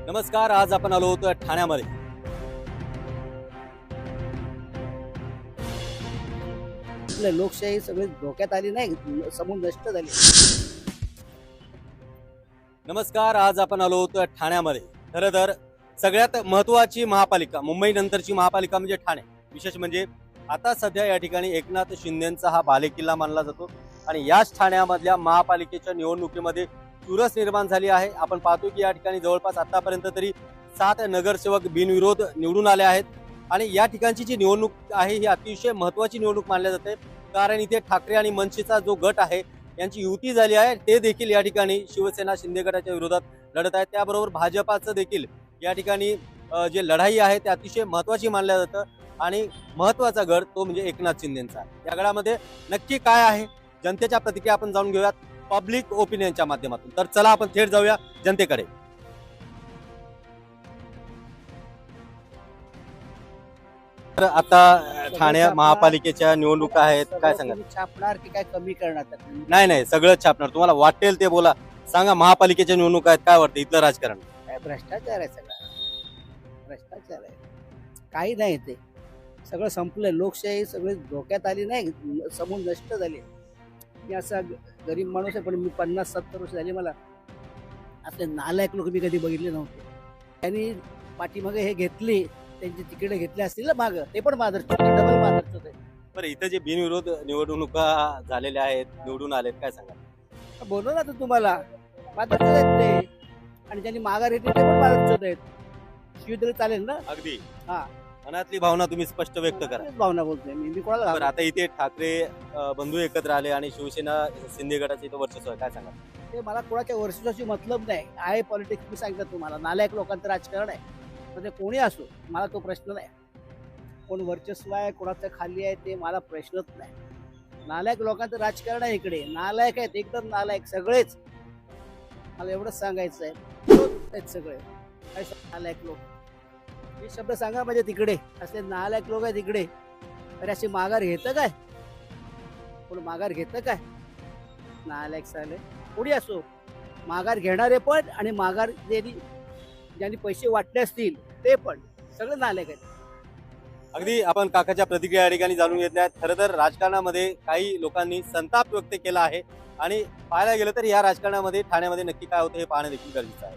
नमस्कार. आज आपण आलो होतो ठाण्यामध्ये. आपल्या लोकशाही सगळी धोक्यात आली नाही, समूळ नष्ट झाली. नमस्कार. आज आपण आलो होतो ठाण्यामध्ये. खरं तर सगळ्यात महत्त्वाची महापालिका, मुंबई नंतरची महापालिका म्हणजे ठाणे. विशेष म्हणजे आता सध्या या ठिकाणी एकनाथ शिंदेचा हा बालेकिल्ला मानला जातो आणि याच ठाण्यामधल्या महापालिकेच्या निवडणुकीमध्ये चुरस निर्माण झाली आहे. आपण पाहतो की या ठिकाणी जवळपास आतापर्यंत तरी 7 नगरसेवक बिनविरोध निवडून आले आहेत आणि या ठिकाणची जी निवडणूक आहे ही अतिशय महत्त्वाची निवडणूक मानली जाते. कारण इथे ठाकरे आणि मनसेचा जो गट आहे यांची युती झाली आहे. ते देखील या ठिकाणी शिवसेना शिंदे गटाच्या विरोधात लढत आहेत. त्याबरोबर भाजपाचं देखील या ठिकाणी जे लढाई आहे ते अतिशय महत्त्वाची मानलं जातं आणि महत्त्वाचा गड तो म्हणजे एकनाथ शिंदेचा. या गडामध्ये नक्की काय आहे, जनतेच्या प्रतिक्रिया आपण जाणून घेऊयात पब्लिक ओपिनियनच्या माध्यमातून. तर चला आपण थेट जाऊया जनतेकडे. तर आता ठाणे महापालिकेच्या निवडणुका आहेत, काय सांगा? तुम्ही छापणार की काय कमी करणार त्यात? नाही, सगळं छापणार. तुम्हाला वाटेल ते बोला. सांगा, महापालिकेच्या निवडणुका आहेत, काय वाटतं इथलं राजकारण? काय भ्रष्टाचार आहे, सगळा भ्रष्टाचार आहे. काही नाही, ते सगळं संपलं. लोकशाही सगळी धोक्यात आली नाही, समूळ नष्ट झाली. मी असा गरीब माणूस आहे, पण मी 50-70 वर्ष झाली. मला असले नालायक लोक मी कधी बघितले नव्हते. त्यांनी पाठीमागे हे घेतली, त्यांची तिकीट घेतली असतील ना मागं, ते पण माधरचोद, डबल माधरचोद आहे. बरं, इथं जे बिनविरोध निवडणुका झालेल्या आहेत, निवडून आलेत, काय सांगा? बोललो ना तर तुम्हाला, माधरचोद आहेत ते. आणि ज्यांनी माघार घेतली ते पण माधरचोद आहेत. शिवतरी चालेल ना? अगदी. हा. मनातली भावना तुम्ही स्पष्ट व्यक्त करा. तेच भावना बोलतोय मी कोणाला बरं, आता इथे ठाकरे बंधू एकत्र आले आणि शिवसेना शिंदे गटाचं इथं वर्चस्व आहे, काय सांगा? ते मला कोणाच्या वर्षाची मतलब नाही आहे. पॉलिटिक्स मी सांगितलं तुम्हाला, नालायक लोकांचं राजकारण आहे. म्हणजे कोणी असो, मला तो प्रश्न नाही. कोण वर्चस्व आहे, कोणाचं खाली आहे, ते मला प्रश्नच नाही. नालायक लोकांचं राजकारण आहे इकडे. नालायक आहेत, एकदम नालायक सगळेच. मला एवढंच सांगायचं आहे, आहेत सगळे काय नालायक लोक. हे शब्द सांगा म्हणजे तिकडे असे नालायक लोक आहेत तिकडे. अरे अशी माघार घेतं काय? कोण माघार घेतं काय? नालायक साले कोणी असो, माघार घेणारे पण आणि माघार ज्यांनी पैसे वाटले असतील ते पण, सगळे नालायक आहेत. अगदी आपण काकाच्या प्रतिक्रिया या ठिकाणी जाणून घेतल्या आहेत. खरं तर राजकारणामध्ये काही लोकांनी संताप व्यक्त केला आहे आणि पाहायला गेलं तर या राजकारणामध्ये ठाण्यामध्ये नक्की काय होतं हे पाहणं देखील गरजेचं आहे.